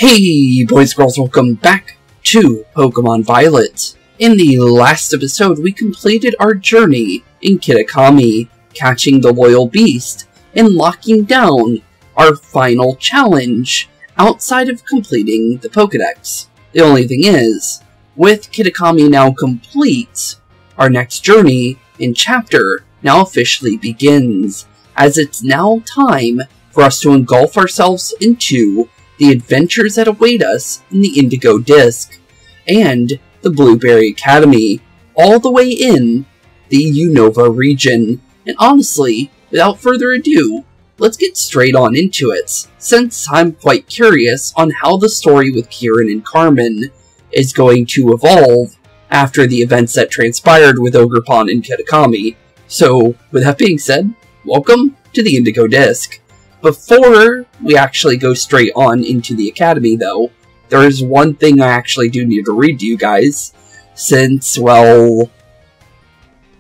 Hey boys and girls, welcome back to Pokémon Violet. In the last episode, we completed our journey in Kitakami, catching the Loyal Beast, and locking down our final challenge outside of completing the Pokédex. The only thing is, with Kitakami now complete, our next journey and chapter now officially begins, as it's now time for us to engulf ourselves into the adventures that await us in the Indigo Disc and the Blueberry Academy, all the way in the Unova region. And honestly, without further ado, let's get straight on into it, since I'm quite curious on how the story with Kieran and Carmen is going to evolve after the events that transpired with Ogerpon and Kitakami. So, with that being said, welcome to the Indigo Disc. Before we actually go straight on into the Academy, though, there is one thing I actually do need to read to you guys, since, well,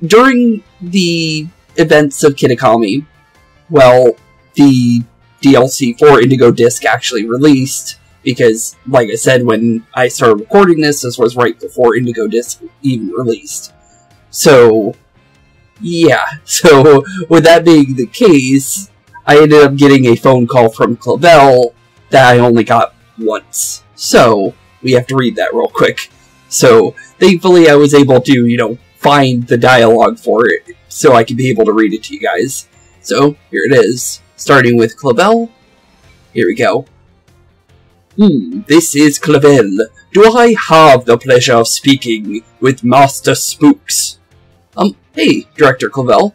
during the events of Kitakami, well, the DLC for Indigo Disc actually released, because, like I said, when I started recording this was right before Indigo Disc even released. So, yeah, so with that being the case, I ended up getting a phone call from Clavell that I only got once. So, we have to read that real quick. So, thankfully I was able to, find the dialogue for it, so I can be able to read it to you guys. So, here it is. Starting with Clavell. Here we go. This is Clavell. Do I have the pleasure of speaking with Master Spooks? Hey, Director Clavell.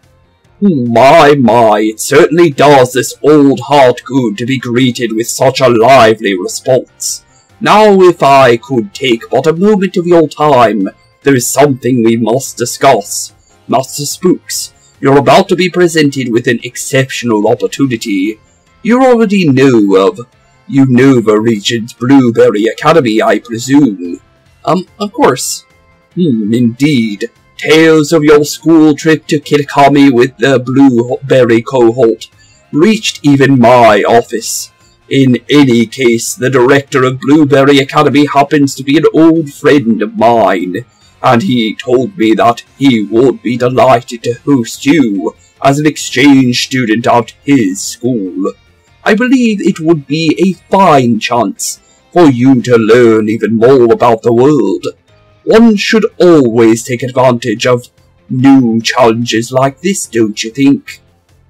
My, it certainly does this old heart good to be greeted with such a lively response. Now, if I could take but a moment of your time, there is something we must discuss. Master Spooks, you're about to be presented with an exceptional opportunity. You already know of Unova Region's Blueberry Academy, I presume. Of course. Indeed. Tales of your school trip to Kitakami with the Blueberry cohort reached even my office. In any case, the director of Blueberry Academy happens to be an old friend of mine, and he told me that he would be delighted to host you as an exchange student at his school. I believe it would be a fine chance for you to learn even more about the world. One should always take advantage of new challenges like this, don't you think?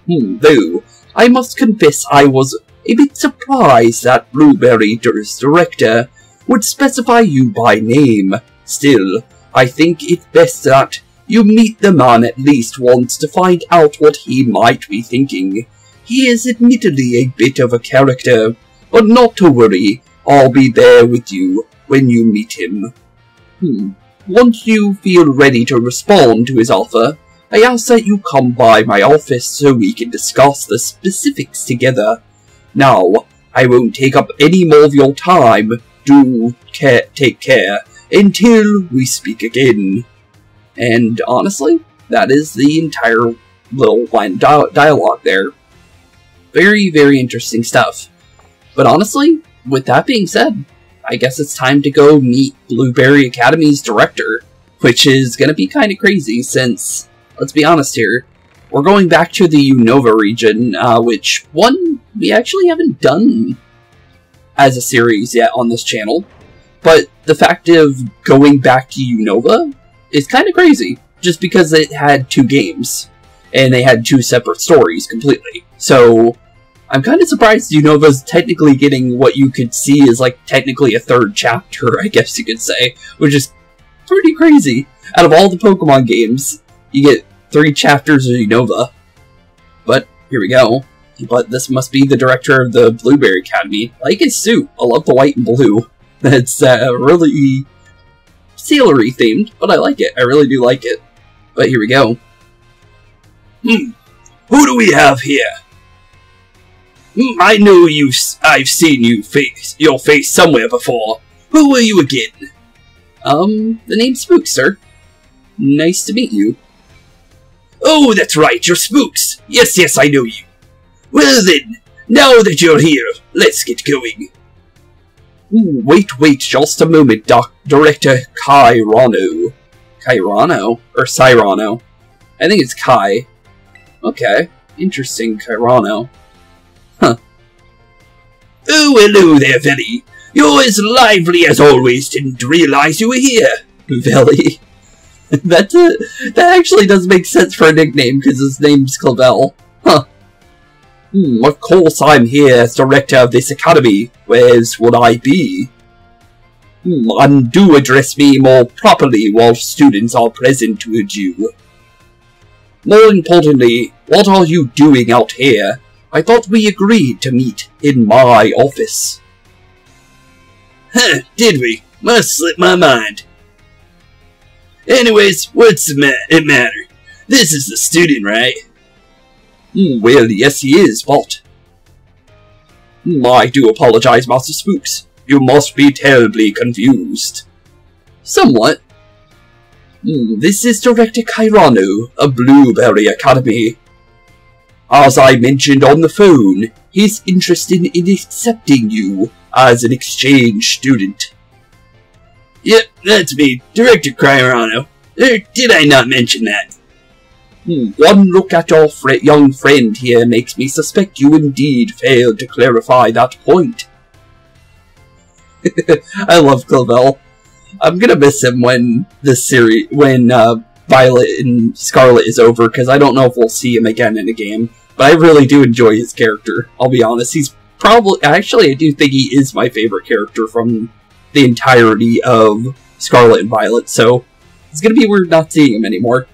Though, I must confess I was a bit surprised that Blueberry's director would specify you by name. Still, I think it's best that you meet the man at least once to find out what he might be thinking. He is admittedly a bit of a character, but not to worry, I'll be there with you when you meet him. Once you feel ready to respond to his offer, I ask that you come by my office so we can discuss the specifics together. Now, I won't take up any more of your time. Do take care until we speak again. And honestly, that is the entire little line dialogue there. Very, very interesting stuff. But honestly, with that being said, I guess it's time to go meet Blueberry Academy's director, which is going to be kind of crazy since, let's be honest here, we're going back to the Unova region, which, one, we actually haven't done as a series yet on this channel, but the fact of going back to Unova is kind of crazy, just because it had 2 games, and they had 2 separate stories completely. So I'm kind of surprised Unova's technically getting what you could see as, technically a 3rd chapter, I guess you could say, which is pretty crazy. Out of all the Pokemon games, you get 3 chapters of Unova. But, here we go. But this must be the director of the Blueberry Academy. I like his suit. I love the white and blue. It's really sailor-y themed, but I like it. I really do like it. But here we go. Who do we have here? I know I've seen your face somewhere before. Who are you again? The name's Spooks, sir. Nice to meet you. Oh, that's right, you're Spooks. Yes, I know you. Well then, now that you're here, let's get going. Wait just a moment, Director Kairano. Kairano? Or Cyrano? I think it's Kai. Okay, interesting, Kairano. Huh. Oh, hello there, Velly. You're as lively as always. Didn't realize you were here. Velly. That actually does make sense for a nickname, because his name's Clavell. Huh. Of course I'm here as director of this academy. Where's would I be? And do address me more properly while students are present with you. More importantly, what are you doing out here? I thought we agreed to meet in my office. Huh, did we? Must slip my mind. Anyways, what's the matter? This is the student, right? Well, yes he is, but... I do apologize, Master Spooks. You must be terribly confused. Somewhat. This is Director Kairano of Blueberry Academy. As I mentioned on the phone, he's interested in accepting you as an exchange student. Yep, that's me, Director Kairano. Did I not mention that? One look at your young friend here makes me suspect you indeed failed to clarify that point. I love Clavell. I'm gonna miss him when this series, when Violet and Scarlet is over, because I don't know if we'll see him again in a game. But I really do enjoy his character, I'll be honest. He's probably, actually I do think he is my favorite character from the entirety of Scarlet and Violet, so it's gonna be weird not seeing him anymore.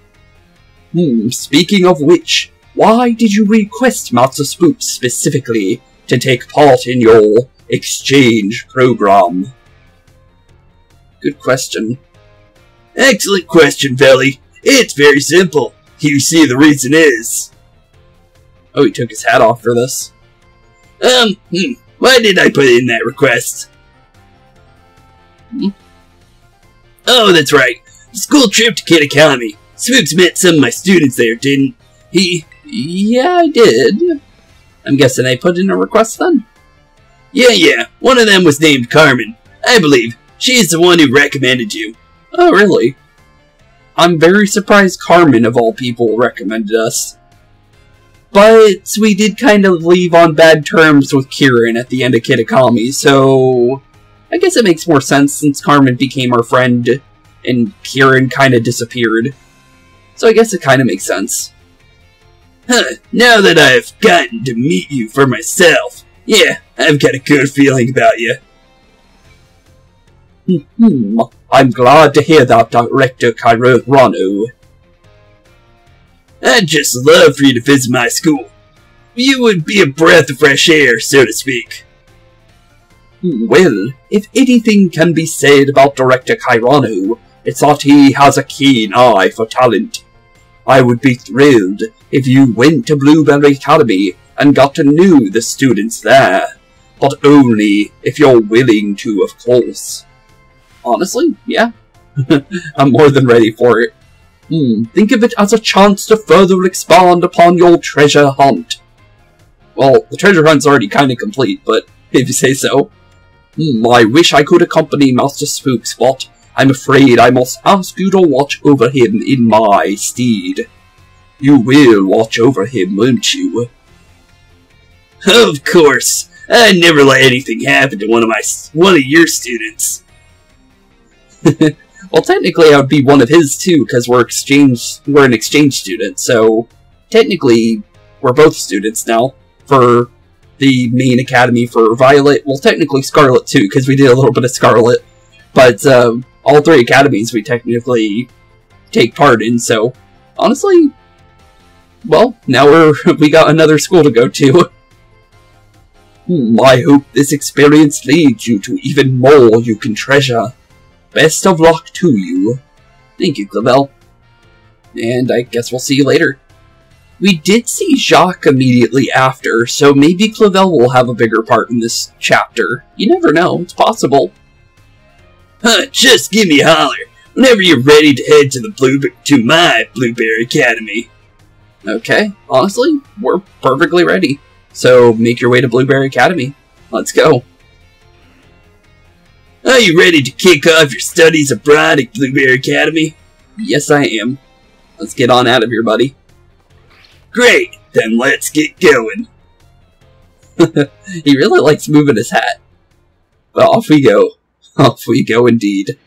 Speaking of which, why did you request Master Spooks specifically to take part in your exchange program? Good question. Excellent question, Velly. It's very simple. You see, the reason is... Oh, he took his hat off for this. Why did I put in that request? Oh, that's right. School trip to Kid Academy. Spooks met some of my students there, didn't he? Yeah, I did. I'm guessing they put in a request then? Yeah. One of them was named Carmen. I believe. She's the one who recommended you. Oh, really? I'm very surprised Carmen, of all people, recommended us. But we did kind of leave on bad terms with Kieran at the end of Kid Academy, so... I guess it makes more sense since Carmen became our friend and Kieran kind of disappeared. So I guess it kind of makes sense. Now that I've gotten to meet you for myself, yeah, I've got a good feeling about you. I'm glad to hear that, Director Kairano. I'd just love for you to visit my school. You would be a breath of fresh air, so to speak. Well, if anything can be said about Director Kairano, it's that he has a keen eye for talent. I would be thrilled if you went to Blueberry Academy and got to know the students there, but only if you're willing to, of course. Honestly, yeah. I'm more than ready for it. Think of it as a chance to further expand upon your treasure hunt. Well, the treasure hunt's already kind of complete, but if you say so. I wish I could accompany Master Spooks, but I'm afraid I must ask you to watch over him in my stead. You will watch over him, won't you? Of course. I'd never let anything happen to one of your students. Well, technically I would be one of his too, because we're an exchange student, so technically we're both students now for the main academy for Violet. Well, technically Scarlet too, because we did a little bit of Scarlet, but all three academies we technically take part in, so honestly, well, now we got another school to go to. I hope this experience leads you to even more you can treasure. Best of luck to you. Thank you, Clavell. And I guess we'll see you later. We did see Jacques immediately after, so maybe Clavell will have a bigger part in this chapter. You never know, it's possible. Just give me a holler whenever you're ready to head to my Blueberry Academy. Okay, honestly, we're perfectly ready. So make your way to Blueberry Academy. Let's go. Are you ready to kick off your studies abroad at Blueberry Academy? Yes, I am. Let's get on out of here, buddy. Great, then let's get going. He really likes moving his hat. But off we go. Off we go indeed.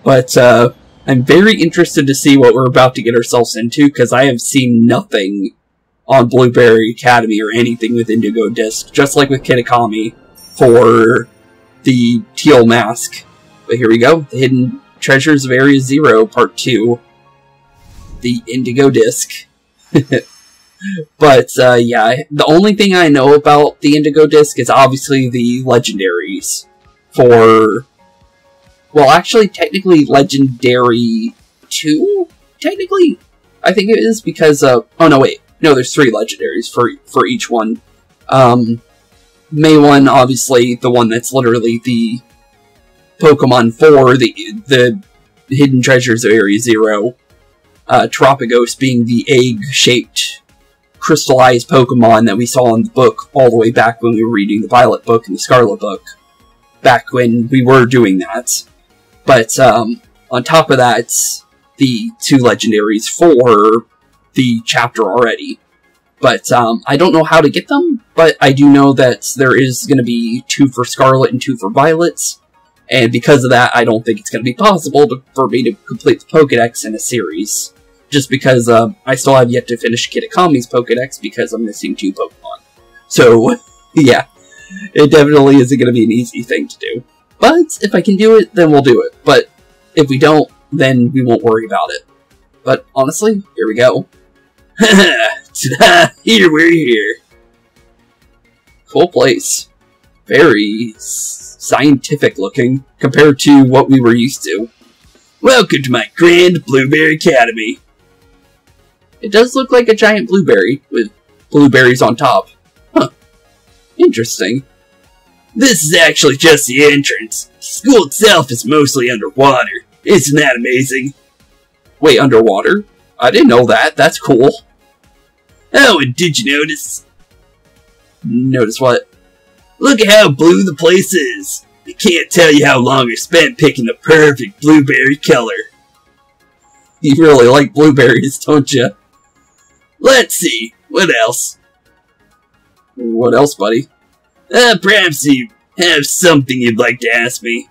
But, I'm very interested to see what we're about to get ourselves into, because I have seen nothing on Blueberry Academy or anything with Indigo Disc, just like with Kitakami for the teal mask. But here we go, the Hidden Treasures of Area 0, Part 2. The Indigo Disc. But, yeah, the only thing I know about the Indigo Disc is obviously the legendaries for... Well, actually, technically, Legendary 2? Technically? I think it is, because, oh, no, wait. No, there's 3 legendaries for each one. May 1, obviously, the one that's literally the Pokemon for the Hidden Treasures of Area 0. Tropicos being the egg-shaped, crystallized Pokemon that we saw in the book all the way back when we were reading the Violet book and the Scarlet book. Back when we were doing that. But, on top of that, the 2 legendaries for the chapter already. But, I don't know how to get them, but I do know that there is going to be 2 for Scarlet and 2 for Violet. And because of that, I don't think it's going to be possible for me to complete the Pokedex in a series. Just because, I still have yet to finish Kitakami's Pokedex because I'm missing 2 Pokemon. So, yeah. It definitely isn't going to be an easy thing to do. But, if I can do it, then we'll do it. But, if we don't, then we won't worry about it. But, honestly, here we go. Ta-da! Here we're here. Cool place. Very scientific looking, compared to what we were used to. Welcome to my grand Blueberry Academy. It does look like a giant blueberry, with blueberries on top. Huh. Interesting. This is actually just the entrance. The school itself is mostly underwater. Isn't that amazing? Wait, underwater? I didn't know that. That's cool. Oh, and did you notice? Notice what? Look at how blue the place is. I can't tell you how long I spent picking the perfect blueberry color. You really like blueberries, don't you? Let's see. What else? What else, buddy? Perhaps you have something you'd like to ask me.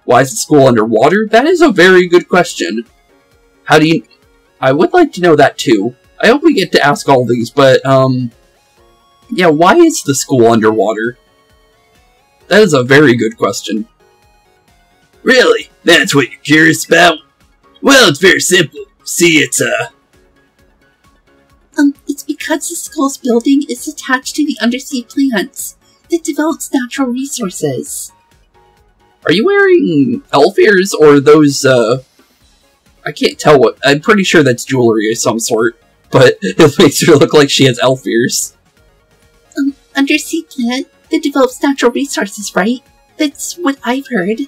Why is the school underwater? That is a very good question. How do you... I would like to know that too. I hope we get to ask all these, but, yeah, why is the school underwater? That is a very good question. Really? That's what you're curious about? Well, it's very simple. See, it's because the school's building is attached to the undersea plants that develops natural resources. Are you wearing elf ears, or those, I can't tell what... I'm pretty sure that's jewelry of some sort, but it makes her look like she has elf ears. Undersea plant that develops natural resources, right? That's what I've heard.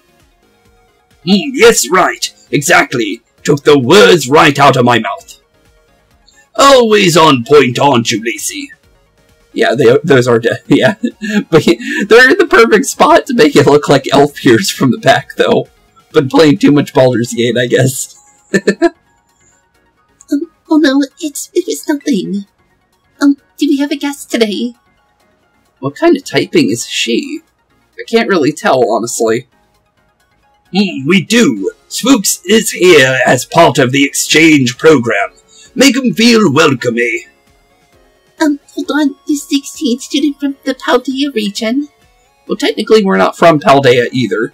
Yes, right. Exactly. Took the words right out of my mouth. Always on point, aren't you, Lacey? Yeah, those are dead. Yeah, but they're in the perfect spot to make it look like elf ears from the back, though. Been playing too much Baldur's Gate, I guess. Oh no, it was nothing. Do we have a guest today? What kind of typing is she? I can't really tell, honestly. We do. Spooks is here as part of the exchange program. Make him feel welcome, eh? Hold on, this 16th student from the Paldea region. Well, technically we're not from Paldea either.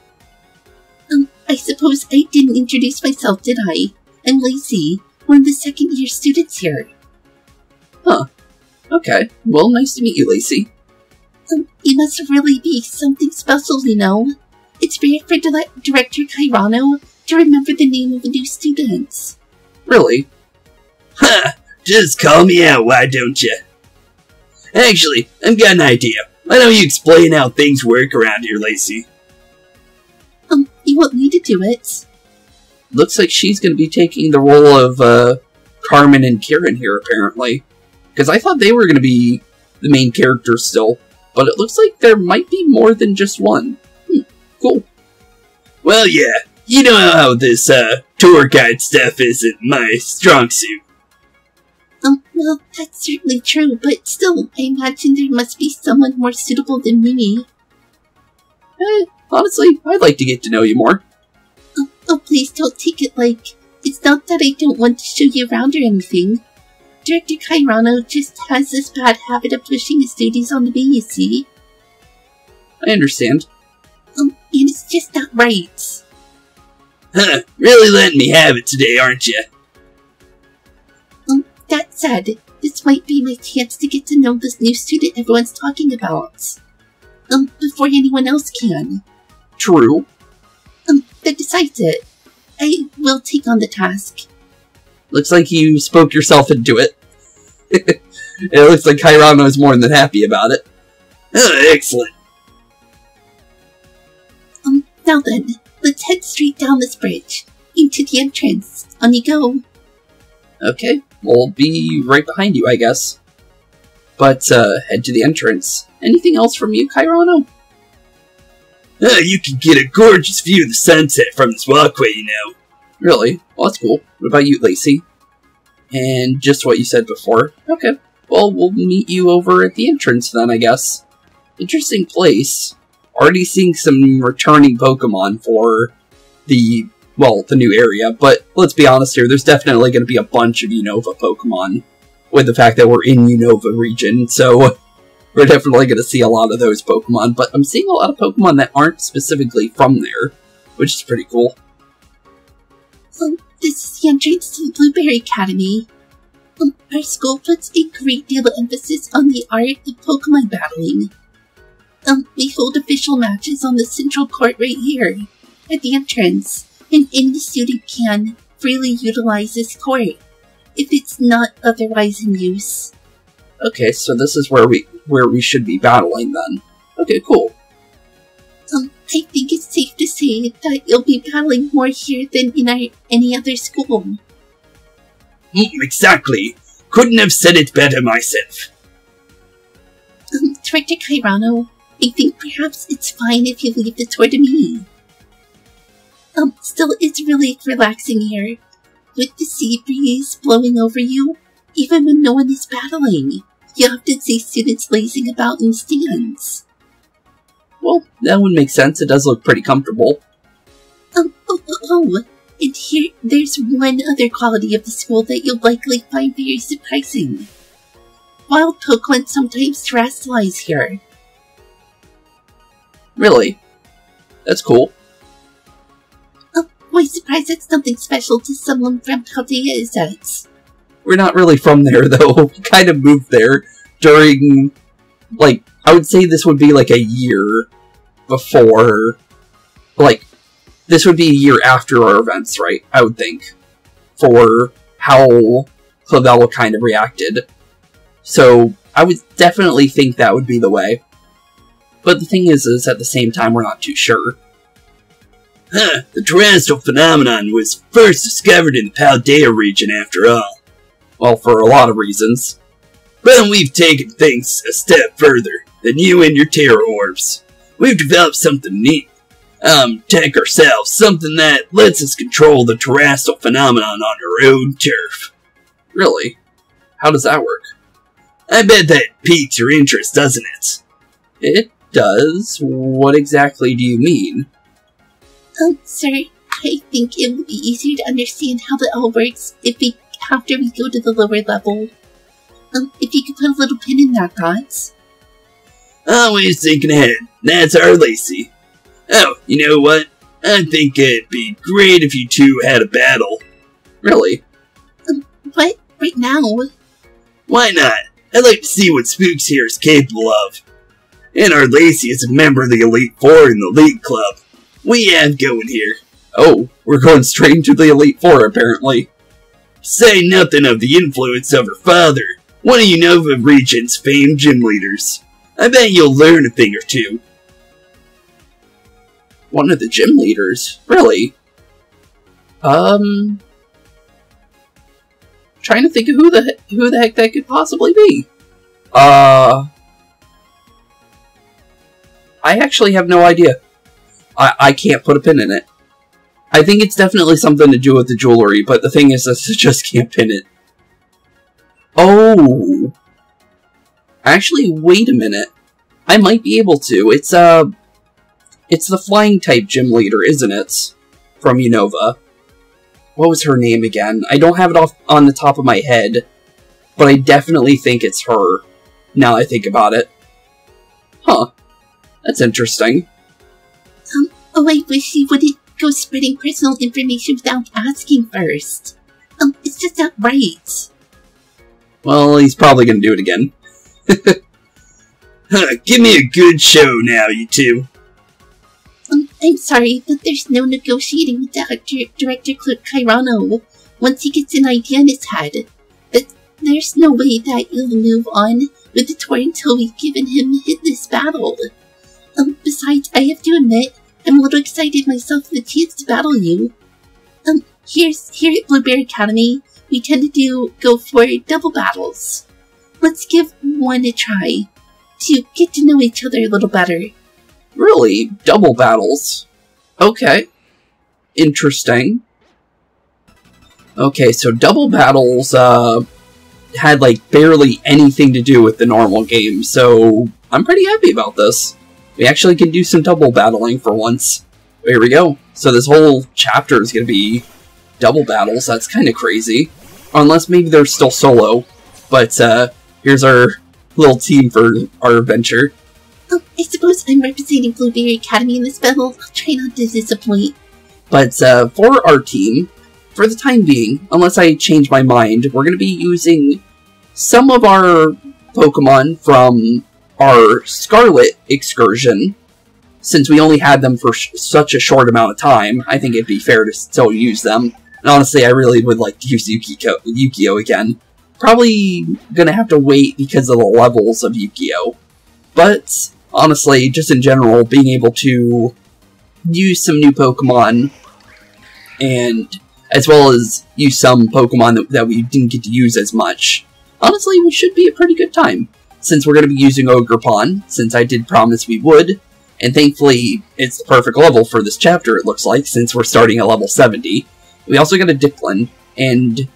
I suppose I didn't introduce myself, did I? I'm Lacey, one of the second-year students here. Huh. Okay. Well, nice to meet you, Lacey. It must really be something special, you know. It's rare for Director Kairano to remember the name of the new students. Really? Ha! Just call me out, why don't you? Actually, I've got an idea. Why don't you explain how things work around here, Lacey? You want me to do it? Looks like she's going to be taking the role of, Carmen and Kieran here, apparently. Because I thought they were going to be the main characters still. But it looks like there might be more than just one. Cool. Well, yeah. You know how this, tour guide stuff isn't my strong suit. Well, that's certainly true, but still, I imagine there must be someone more suitable than me. Honestly, I'd like to get to know you more. Oh, please don't take it like... It's not that I don't want to show you around or anything. Director Kairano just has this bad habit of pushing his duties onto me, you see. I understand. And it's just not right. Huh, really letting me have it today, aren't you? That said, this might be my chance to get to know this new student everyone's talking about. Before anyone else can. True. That decides it. I will take on the task. Looks like you spoke yourself into it. It looks like Kairano is more than happy about it. Oh, excellent. Now then, let's head straight down this bridge. Into the entrance. On you go. Okay, we'll be right behind you, I guess. But, head to the entrance. Anything else from you, Kairano? You can get a gorgeous view of the sunset from this walkway, you know. Really? Well, that's cool. What about you, Lacey? And just what you said before. Okay. Well, we'll meet you over at the entrance then, I guess. Interesting place. Already seeing some returning Pokemon for the new area, but let's be honest here, there's definitely going to be a bunch of Unova Pokemon with the fact that we're in Unova region, so we're definitely going to see a lot of those Pokemon, but I'm seeing a lot of Pokemon that aren't specifically from there, which is pretty cool. This is the entrance to the Blueberry Academy. Our school puts a great deal of emphasis on the art of Pokemon battling. We hold official matches on the central court right here, at the entrance, and any student can freely utilize this court, if it's not otherwise in use. Okay, so this is where we should be battling then. Okay, cool. I think it's safe to say that you'll be battling more here than in any other school. Exactly. Couldn't have said it better myself. Director Kairano, I think perhaps it's fine if you leave the tour to me. Still, it's really relaxing here. With the sea breeze blowing over you, even when no one is battling, you often see students lazing about in stands. Well, that would make sense. It does look pretty comfortable. And here, there's one other quality of the school that you'll likely find very surprising. Wild Pokemon sometimes terrestrialize here. Really? That's cool. Why surprised that's something special to someone from Paldea, is that? We're not really from there, though. We kind of moved there during, like, I would say this would be like a year before, like, this would be a year after our events, right? I would think, for how Clavell kind of reacted. So, I would definitely think that would be the way. But the thing is at the same time, we're not too sure. The terrestrial phenomenon was first discovered in the Paldea region after all. Well, for a lot of reasons. But we've taken things a step further than you and your terror orbs. We've developed something neat. Tech ourselves, something that lets us control the terrestrial phenomenon on our own turf. Really? How does that work? I bet that piques your interest, doesn't it? It does. What exactly do you mean? Sir, I think it would be easier to understand how that all works after we go to the lower level. If you could put a little pin in that, thoughts. Always thinking ahead. That's our Lacey. Oh, you know what? I think it'd be great if you two had a battle. Really? What? Right now? Why not? I'd like to see what Spooks here is capable of. And our Lacey is a member of the Elite Four in the League Club. We have going here. Oh, we're going straight into the Elite Four, apparently. Say nothing of the influence of her father, one of Unova region's famed gym leaders. I bet you'll learn a thing or two. One of the gym leaders? Really? Trying to think of who the heck that could possibly be. I actually have no idea. I can't put a pin in it. I think it's definitely something to do with the jewelry, but the thing is that I just can't pin it. Oh! Actually, wait a minute. I might be able to. It's the flying type gym leader, isn't it? From Unova. What was her name again? I don't have it off on the top of my head, but I definitely think it's her, now I think about it. Huh. That's interesting. Oh, I wish he wouldn't go spreading personal information without asking first. It's just not right. Well, he's probably gonna do it again. Give me a good show now, you two. I'm sorry, but there's no negotiating with Director Kairano once he gets an idea in his head. But there's no way that you'll move on with the tour until we've given him this battle. Besides, I have to admit, I'm a little excited myself for the chance to battle you. Here at Blueberry Academy, we tend to go for double battles. Let's give one a try, to get to know each other a little better. Really? Double battles? Okay. Interesting. Okay, so double battles, had, like, barely anything to do with the normal game, so I'm pretty happy about this. We actually can do some double battling for once. Here we go. So this whole chapter is going to be double battles. That's kind of crazy. Unless maybe they're still solo. But, here's our little team for our adventure. Oh, I suppose I'm representing Blueberry Academy in this battle. I'll try not to disappoint. But, for our team, for the time being, unless I change my mind, we're going to be using some of our Pokemon from our Scarlet excursion. Since we only had them for such a short amount of time, I think it'd be fair to still use them. And honestly, I really would like to use Yu-Gi-Oh again. Probably gonna have to wait because of the levels of Yu-Gi-Oh! But, honestly, just in general, being able to use some new Pokemon, and as well as use some Pokemon that we didn't get to use as much, honestly, it should be a pretty good time. Since we're going to be using Ogerpon, since I did promise we would, and thankfully, it's the perfect level for this chapter, it looks like, since we're starting at level 70. We also got a Dipplin, and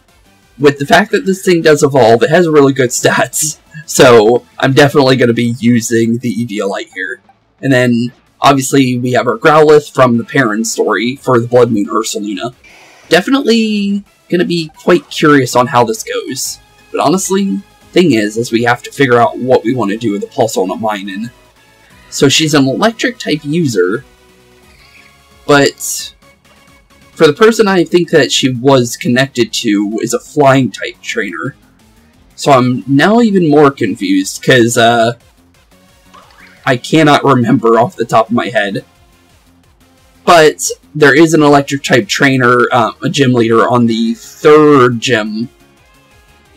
with the fact that this thing does evolve, it has really good stats. So, I'm definitely going to be using the Eviolite here. And then, obviously, we have our Growlithe from the Perrin story for the Blood Moon Ursaluna. Definitely going to be quite curious on how this goes. But honestly, thing is we have to figure out what we want to do with the Pulsona Minun. So she's an electric type user, but for the person I think that she was connected to is a flying type trainer. So I'm now even more confused, because I cannot remember off the top of my head. But there is an electric type trainer, a gym leader on the 3rd gym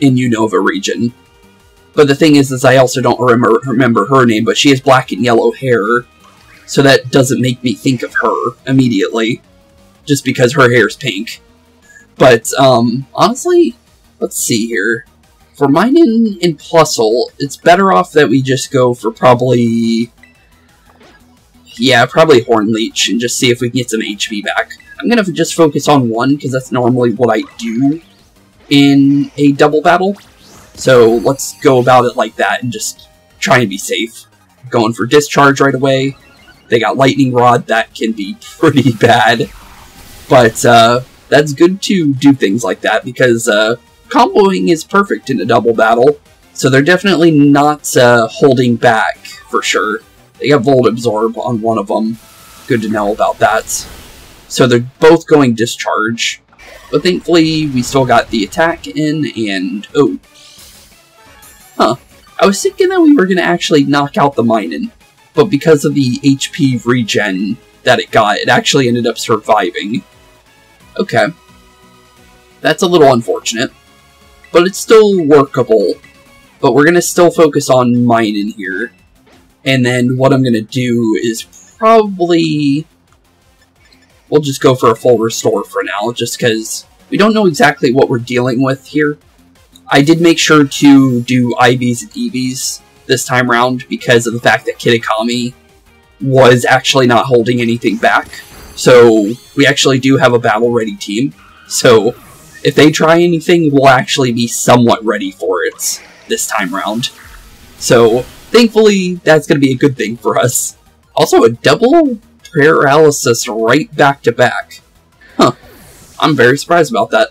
in Unova region. But the thing is I also don't remember her name, but she has black and yellow hair, so that doesn't make me think of her immediately, just because her hair's pink. But, honestly, let's see here. For Minun and Plusle, it's better off that we just go for probably Hornleech, and just see if we can get some HP back. I'm gonna just focus on one, because that's normally what I do in a double battle. So let's go about it like that and just try and be safe. Going for Discharge right away. They got Lightning Rod, that can be pretty bad. But that's good to do things like that, because comboing is perfect in a double battle. So they're definitely not holding back, for sure. They got Volt Absorb on one of them. Good to know about that. So they're both going Discharge. But thankfully, we still got the attack in, and oh. Huh. I was thinking that we were going to actually knock out the Minun, but because of the HP regen that it got, it actually ended up surviving. Okay. That's a little unfortunate, but it's still workable. But we're going to still focus on Minun here. And then what I'm going to do is probably... we'll just go for a full restore for now, just because we don't know exactly what we're dealing with here. I did make sure to do IVs and EVs this time around because of the fact that Kitakami was actually not holding anything back. So we actually do have a battle-ready team. So if they try anything, we'll actually be somewhat ready for it this time round. So thankfully, that's going to be a good thing for us. Also, a double paralysis right back to back. Huh. I'm very surprised about that.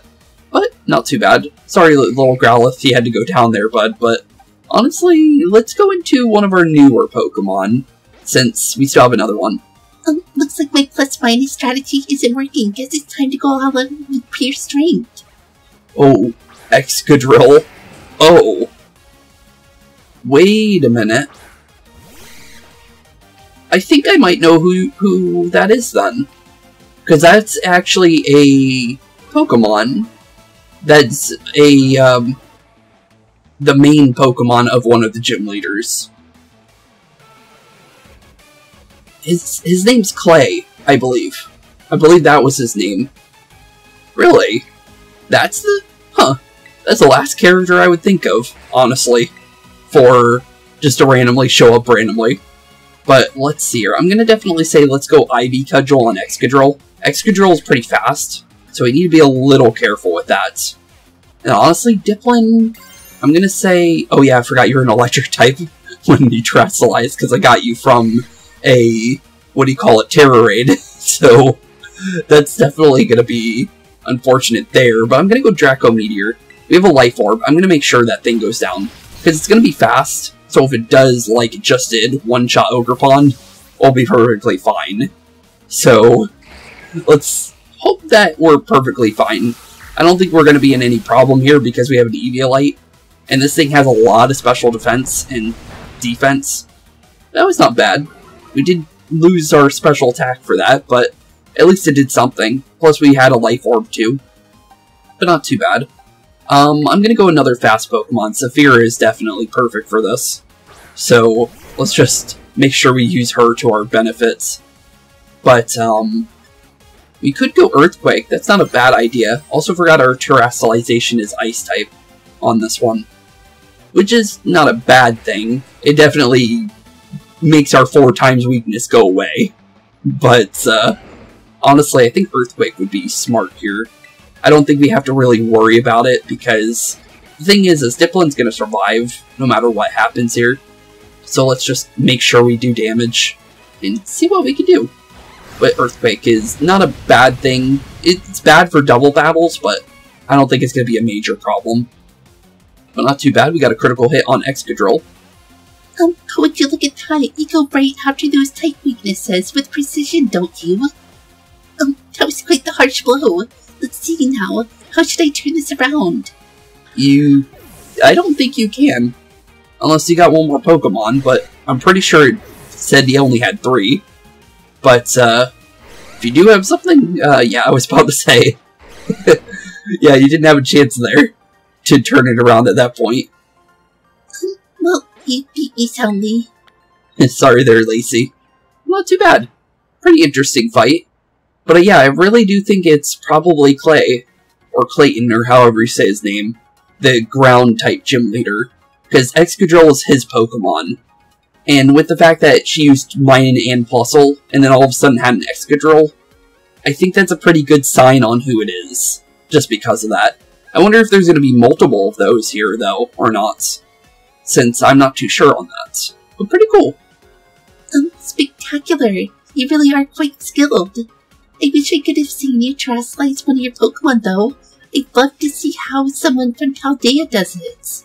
But not too bad. Sorry, little Growlithe, you had to go down there, bud. But honestly, let's go into one of our newer Pokemon, since we still have another one. Looks like my plus-minus strategy isn't working. Guess it's time to go all out with pure strength. Oh, Excadrill. Oh. Wait a minute. I think I might know who that is then. Because that's actually a Pokemon that's the main Pokemon of one of the gym leaders. His name's Clay, I believe. I believe that was his name. Really? That's the... Huh. That's the last character I would think of, honestly. For just to randomly show up randomly. But let's see here. I'm gonna definitely say let's go Ivy Cudgel on Excadrill. Excadrill is pretty fast, so we need to be a little careful with that. And honestly, Dipplin, I'm gonna say... Oh yeah, I forgot you're an electric type when you Terrestrialize, because I got you from a... What do you call it? Terror Raid. So that's definitely gonna be unfortunate there. But I'm gonna go Draco Meteor. We have a Life Orb. I'm gonna make sure that thing goes down, because it's gonna be fast. So if it does, like it just did, one-shot Ogerpon, we'll be perfectly fine. So let's hope that we're perfectly fine. I don't think we're going to be in any problem here because we have an Eviolite, and this thing has a lot of special defense and defense. That was not bad. We did lose our special attack for that, but at least it did something. Plus we had a Life Orb too, but not too bad. I'm going to go another fast Pokemon. Saphira is definitely perfect for this. So let's just make sure we use her to our benefits. But we could go Earthquake. That's not a bad idea. Also forgot our Terrestrialization is Ice type on this one, which is not a bad thing. It definitely makes our 4 times weakness go away. But honestly, I think Earthquake would be smart here. I don't think we have to really worry about it, because the thing is Diplin's going to survive no matter what happens here. So let's just make sure we do damage and see what we can do. But Earthquake is not a bad thing. It's bad for double battles, but I don't think it's going to be a major problem. But not too bad. We got a critical hit on Excadrill. Would you look at that? You go right after those type weaknesses with precision, don't you? That was quite the harsh blow. Let's see now. How should I turn this around? I don't think you can. Unless you got one more Pokemon, but I'm pretty sure it said you only had 3. But, if you do have something, yeah, I was about to say. Yeah, you didn't have a chance there to turn it around at that point. Well, you beat me soundly. Sorry there, Lacey. Not too bad. Pretty interesting fight. But yeah, I really do think it's probably Clay, or Clayton, or however you say his name, the ground-type gym leader, because Excadrill is his Pokemon. And with the fact that she used Mine and Plusle, and then all of a sudden had an Excadrill, I think that's a pretty good sign on who it is, just because of that. I wonder if there's going to be multiple of those here, though, or not, since I'm not too sure on that. But pretty cool. Spectacular. You really are quite skilled. I wish I could have seen you Terrestrialize one of your Pokemon, though. I'd love to see how someone from Paldea does it.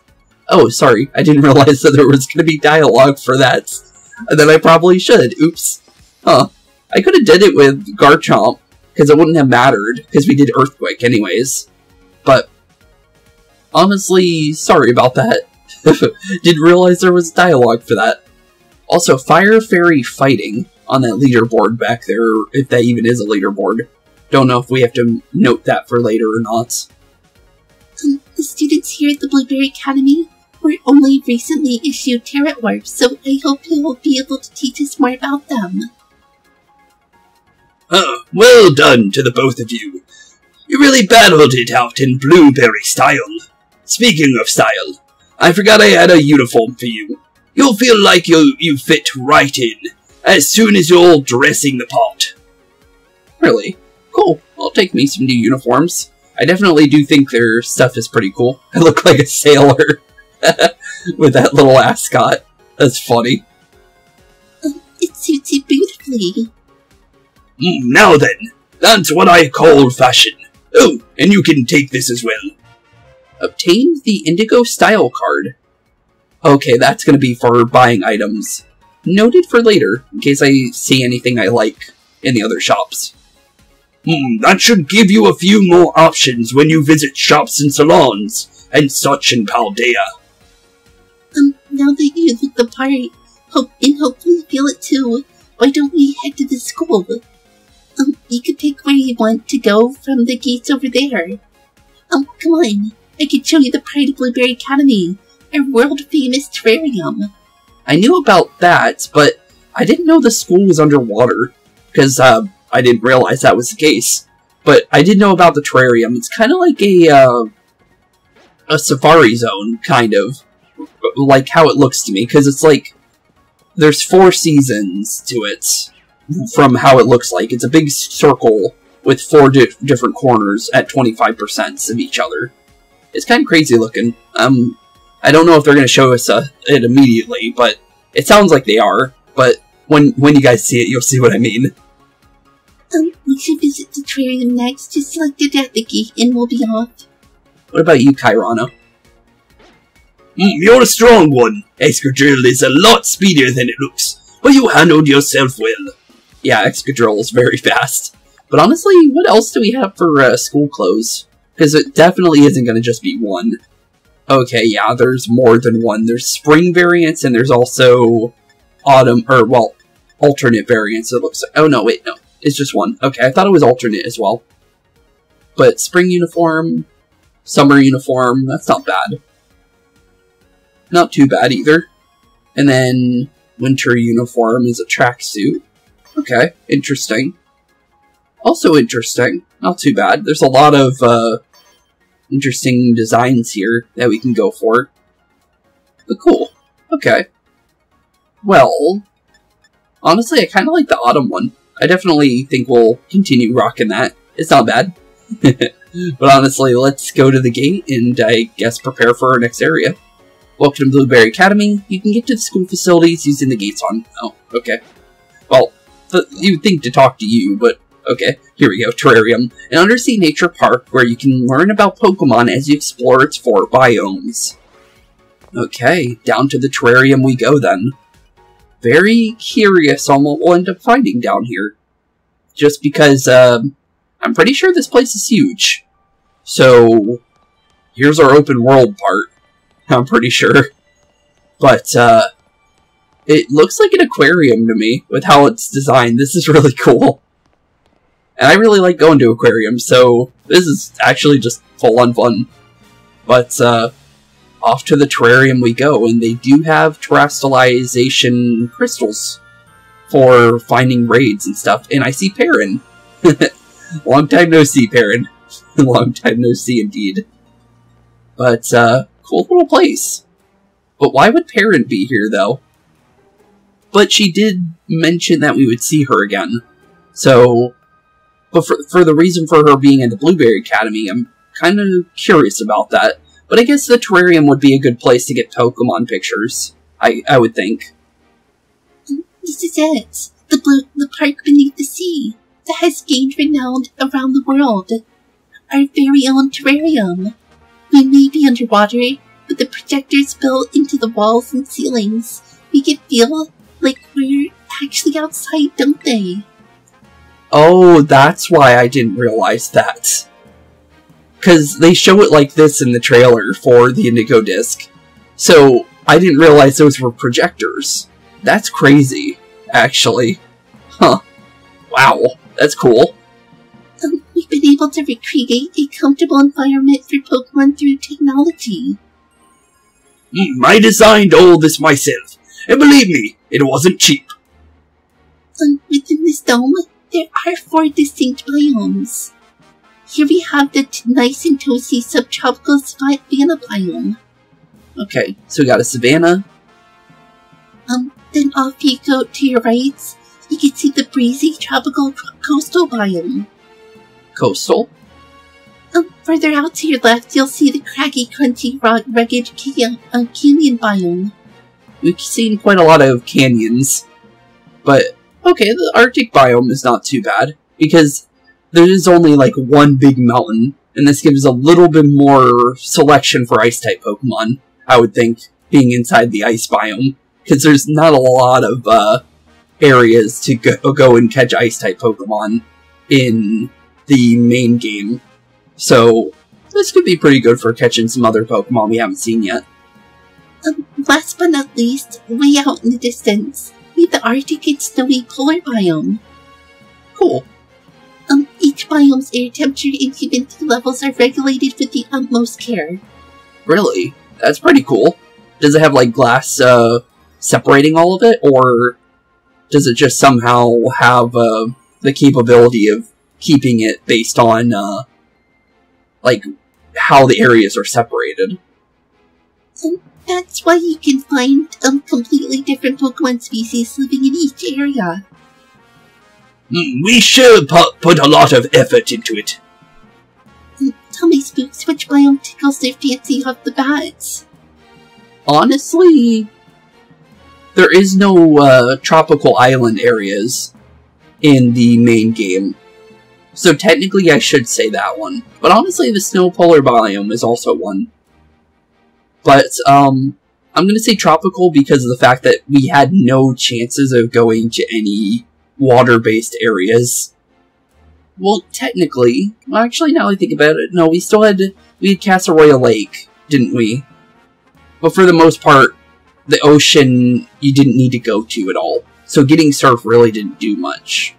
Oh, sorry. I didn't realize that there was going to be dialogue for that. And then I probably should. Oops. Huh. I could have did it with Garchomp, because it wouldn't have mattered, because we did Earthquake anyways. But, honestly, sorry about that. Didn't realize there was dialogue for that. Also, Fire Fairy Fighting on that leaderboard back there, if that even is a leaderboard. Don't know if we have to note that for later or not. The students here at the Blueberry Academy were only recently issued Tarot Orbs, so I hope you'll be able to teach us more about them. Well done to the both of you. You really battled it out in Blueberry style. Speaking of style, I forgot I had a uniform for you. You'll feel like you fit right in as soon as you're all dressing the part. Really? Cool. I'll take me some new uniforms. I definitely do think their stuff is pretty cool. I look like a sailor with that little ascot. That's funny. It suits you beautifully. Now then, that's what I call fashion. Oh, and you can take this as well. Obtain the Indigo style card. Okay, that's going to be for buying items. Noted for later, in case I see anything I like in the other shops. That should give you a few more options when you visit shops and salons and such in Paldea. Now that you look the part, and hopefully feel it too, why don't we head to the school? You could pick where you want to go from the gates over there. Come on, I could show you the Pride of Blueberry Academy, our world-famous terrarium. I knew about that, but I didn't know the school was underwater, because, I didn't realize that was the case. But I did know about the terrarium. It's kind of like a safari zone, kind of. Like how it looks to me, because it's like, there's 4 seasons to it, from how it looks like. It's a big circle with 4 different corners at 25% of each other. It's kind of crazy looking. I don't know if they're going to show us it immediately, but it sounds like they are. But when you guys see it, you'll see what I mean. We should visit the terrarium next. Just select it at the gate and we'll be off. What about you, Kairana? You're a strong one. Excadrill is a lot speedier than it looks, but you handled yourself well. Yeah, Excadrill is very fast. But honestly, what else do we have for school clothes? Because it definitely isn't going to just be one. Okay, yeah, there's more than one. There's spring variants, and there's also autumn, or, well, alternate variants, it looks like. Oh, no, wait, no. It's just one. Okay, I thought it was alternate as well. But spring uniform, summer uniform, that's not bad. Not too bad either. And then winter uniform is a tracksuit. Okay, interesting. Also interesting. Not too bad. There's a lot of interesting designs here that we can go for. But cool. Okay. Well, honestly, I kind of like the autumn one. I definitely think we'll continue rocking that. It's not bad. But honestly, let's go to the gate and I guess prepare for our next area. Welcome to Blueberry Academy. You can get to the school facilities using the gates on... Oh, okay. Well, you'd think to talk to you, but okay. Here we go, Terrarium. An undersea nature park where you can learn about Pokemon as you explore its 4 biomes. Okay, down to the Terrarium we go then. Very curious on what we'll end up finding down here. Just because, I'm pretty sure this place is huge. So, here's our open world part. I'm pretty sure. But, it looks like an aquarium to me, with how it's designed. This is really cool. And I really like going to aquariums, so this is actually just full-on fun. But, off to the terrarium we go, and they do have terrestrialization crystals for finding raids and stuff. And I see Perrin. Long time no see, Perrin. Long time no see, indeed. But, cool little place. But why would Perrin be here, though? But she did mention that we would see her again. So, but for the reason for her being in the Blueberry Academy, I'm kind of curious about that. But I guess the terrarium would be a good place to get Pokemon pictures, I would think. This is it. The park beneath the sea that has gained renown around the world. Our very own terrarium. We may be underwater, but the projectors built into the walls and ceilings make it feel like we're actually outside, don't they? Oh, that's why I didn't realize that. Because they show it like this in the trailer for the Indigo disc. So, I didn't realize those were projectors. That's crazy, actually. Huh. Wow, that's cool. We've been able to recreate a comfortable environment for Pokemon through technology. I designed all this myself, and believe me, it wasn't cheap. Within this dome, there are 4 distinct biomes. Here we have the nice and toasty subtropical savanna biome. Okay, so we got a savanna. Then off you go to your right, you can see the breezy tropical coastal biome. Coastal? Further out to your left, you'll see the craggy, crunchy, rugged canyon biome. We've seen quite a lot of canyons. But, okay, the Arctic biome is not too bad, because there is only like one big mountain, and this gives a little bit more selection for Ice-type Pokemon, I would think, being inside the ice biome, because there's not a lot of areas to go and catch Ice-type Pokemon in the main game. So, this could be pretty good for catching some other Pokemon we haven't seen yet. Last but not least, way out in the distance, we have the Arctic and snowy polar biome. Cool. Each biome's air temperature and humidity levels are regulated with the utmost care. Really? That's pretty cool. Does it have, like, glass, separating all of it, or does it just somehow have, the capability of keeping it based on, like, how the areas are separated? That's why you can find, completely different Pokemon species living in each area. We sure put a lot of effort into it. Tell me, Spooks, which biome tickles their fancy off the bat? Honestly, there is no, tropical island areas in the main game. So technically I should say that one. But honestly, the snow polar biome is also one. But, I'm gonna say tropical because of the fact that we had no chances of going to any water-based areas. Well, technically, actually now I think about it, no, we had Cassiopeia Lake, didn't we? But for the most part, the ocean you didn't need to go to at all. So getting surf really didn't do much.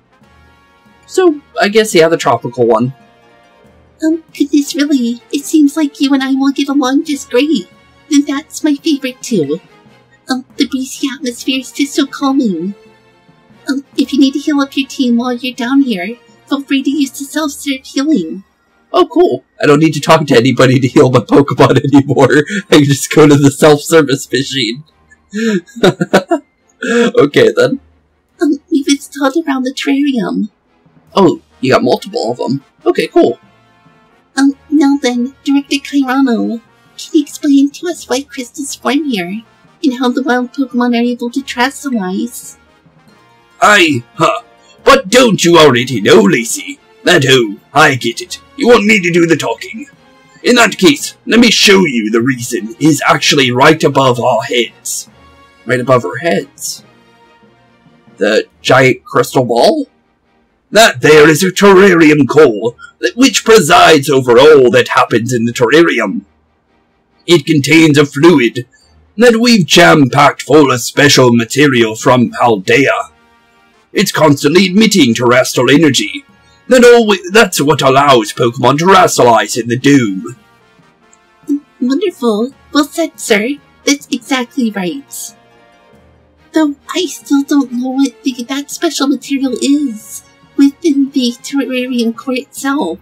So, I guess, yeah, the tropical one. Goodness, really, it seems like you and I will get along just great. And that's my favorite too. The breezy atmosphere is just so calming. If you need to heal up your team while you're down here, feel free to use the self-serve healing. Oh, cool. I don't need to talk to anybody to heal my Pokemon anymore. I can just go to the self-service machine. Okay, then. We've installed around the terrarium. Oh, you got multiple of them. Okay, cool. Now then, Director Kairano, can you explain to us why crystals form here, and how the wild Pokemon are able to terastallize? But don't you already know, Lacey? I get it. You want me to do the talking. In that case, let me show you the reason is actually right above our heads. Right above our heads? The giant crystal ball? That there is a terrarium core, which presides over all that happens in the terrarium. It contains a fluid that we've jam-packed full of special material from Paldea. It's constantly emitting terrestrial energy. That's what allows Pokemon to terastallize in the Doom. Wonderful. Well said, sir. That's exactly right. Though I still don't know what that special material is within the terrarium core itself.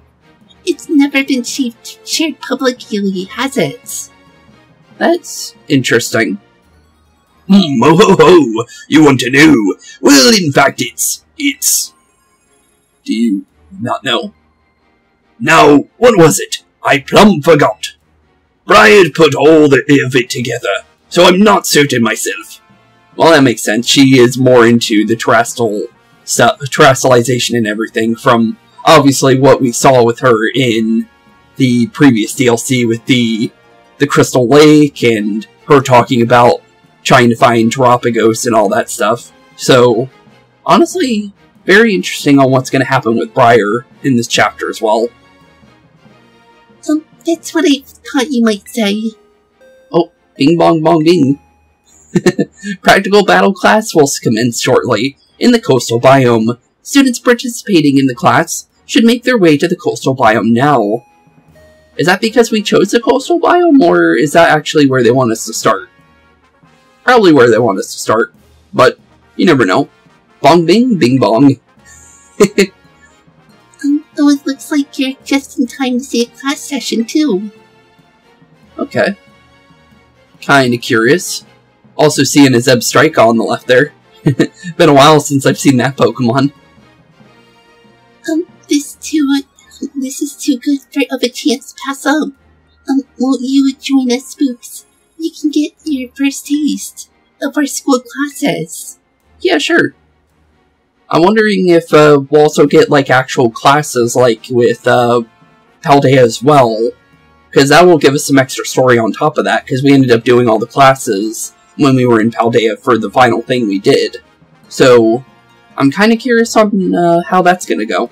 It's never been shared publicly, has it? That's interesting. Oh, you want to know? Well, in fact, it's... Do you not know? Now, what was it? I plumb forgot. Brian put all of it together, so I'm not certain myself. Well, that makes sense. She is more into the terastallization and everything from, obviously, what we saw with her in the previous DLC with the Crystal Lake and her talking about trying to find Terapagos and all that stuff. So, honestly, very interesting on what's going to happen with Briar in this chapter as well. That's what I thought you might say. Oh, bing bong bong bing. Practical battle class will commence shortly. In the coastal biome, students participating in the class should make their way to the coastal biome now. Is that because we chose the coastal biome, or is that actually where they want us to start? Probably where they want us to start, but you never know. Bong bing, bing bong. Oh, it looks like you're just in time to see a class session, too. Okay. Kinda curious. Also seeing a Zeb Strike on the left there. Been a while since I've seen that Pokemon. This is too good of a chance to pass up. Won't you join us, Spooks? You can get your first taste of our school classes. Yeah, sure. I'm wondering if we'll also get, like, actual classes, like, with Paldea as well. Because that will give us some extra story on top of that, because we ended up doing all the classes when we were in Paldea for the final thing we did. So, I'm kind of curious on how that's going to go.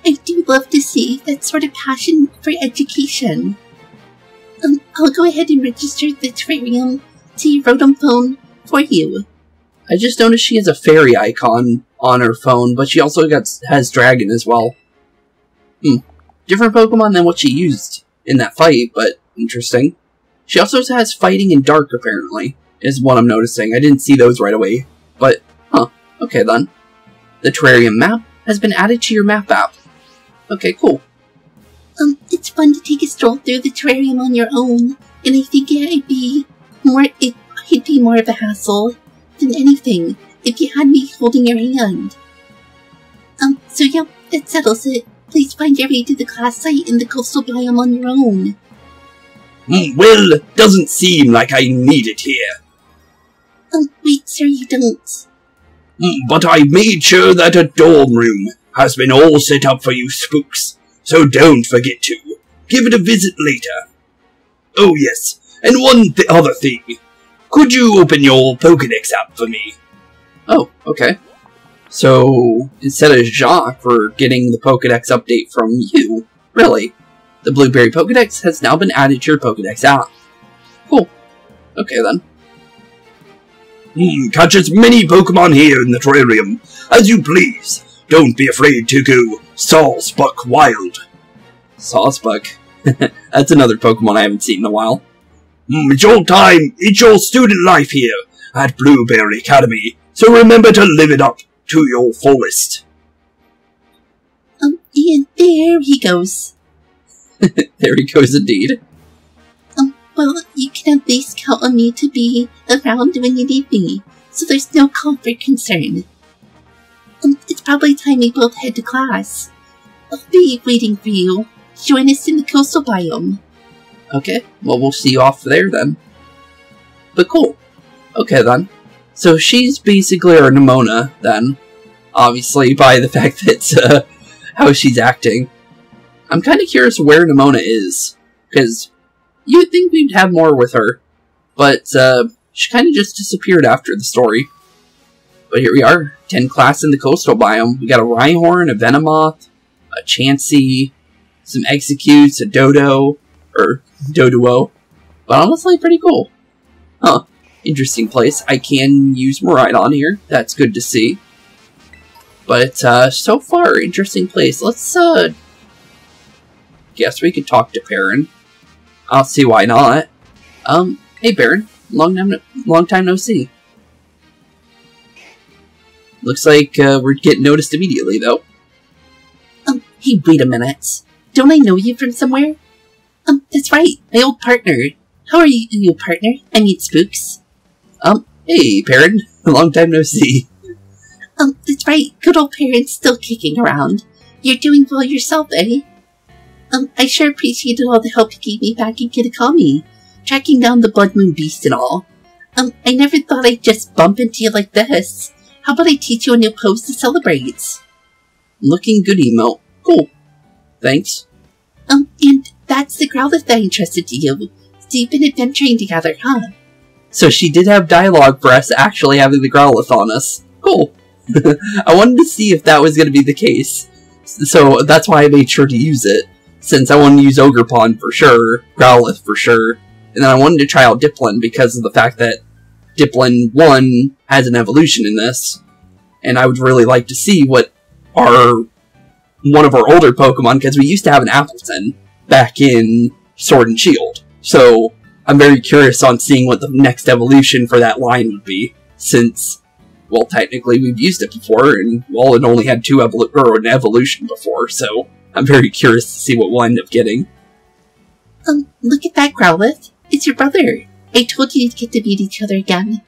I do love to see that sort of passion for education. I'll go ahead and register the terrarium to your Rotom phone for you. I just noticed she has a fairy icon on her phone, but she also has dragon as well. Different Pokemon than what she used in that fight, but interesting. She also has fighting and dark, apparently, is what I'm noticing. I didn't see those right away, but, okay then. The terrarium map has been added to your map app. Okay, cool. It's fun to take a stroll through the terrarium on your own, and I think it'd be more of a hassle than anything if you had me holding your hand. So yeah, that settles it. Please find your way to the class site in the coastal biome on your own. Well, doesn't seem like I need it here. Wait, sir, you don't. But I made sure that a dorm room has been all set up for you Spooks, so don't forget to. Give it a visit later. Oh yes, and one other thing. Could you open your Pokédex app for me? Oh, okay. So, instead of Jacques, we're getting the Pokédex update from you. Really? The Blueberry Pokédex has now been added to your Pokédex app. Cool. Okay then. Catch as many Pokemon here in the terrarium as you please. Don't be afraid to go Sawsbuck wild. Sawsbuck? That's another Pokemon I haven't seen in a while. It's your time. It's your student life here at Blueberry Academy, so remember to live it up to your fullest. And there he goes. There he goes indeed. Well, you can at least count on me to be around when you need me, so there's no call for concern. It's probably time we both head to class. I'll be waiting for you. Join us in the coastal biome. Okay, well we'll see you off there then. But cool. Okay then. So she's basically our Nemona then. Obviously by the fact that how she's acting. I'm kind of curious where Nemona is. Because you'd think we'd have more with her. But she kind of just disappeared after the story. But here we are. 10 class in the coastal biome. We got a Rhyhorn, a Venomoth, a Chansey, some Executes, a Dodo, or Doduo. But honestly, pretty cool. Huh. Interesting place. I can use Miradon here. That's good to see. But, so far, interesting place. Let's, guess we could talk to Perrin. I'll see why not. Hey Perrin. Long time no see. Looks like, we're getting noticed immediately, though. Hey, wait a minute. Don't I know you from somewhere? That's right, my old partner. How are you, partner? I mean, Spooks. Hey, Perrin. Long time no see. That's right, good old Perrin's still kicking around. You're doing well yourself, eh? I sure appreciated all the help you gave me back in Kitakami, tracking down the Blood Moon Beast and all. I never thought I'd just bump into you like this. How about I teach you a new pose to celebrate? Looking good, emote. Cool. Thanks. And that's the Growlithe that I entrusted to you. So you've been adventuring together, huh? So she did have dialogue for us actually having the Growlithe on us. Cool. I wanted to see if that was going to be the case. So that's why I made sure to use it. Since I wanted to use Ogerpon for sure, Growlithe for sure, and then I wanted to try out Dipplin because of the fact that Dipplin 1 has an evolution in this, and I would really like to see what one of our older Pokemon, because we used to have an Appleton back in Sword and Shield. So I'm very curious on seeing what the next evolution for that line would be, since, well, technically we've used it before, and, well, it only had an evolution before, so I'm very curious to see what we'll end up getting. Look at that, Growlithe. It's your brother. I told you to get to meet each other again.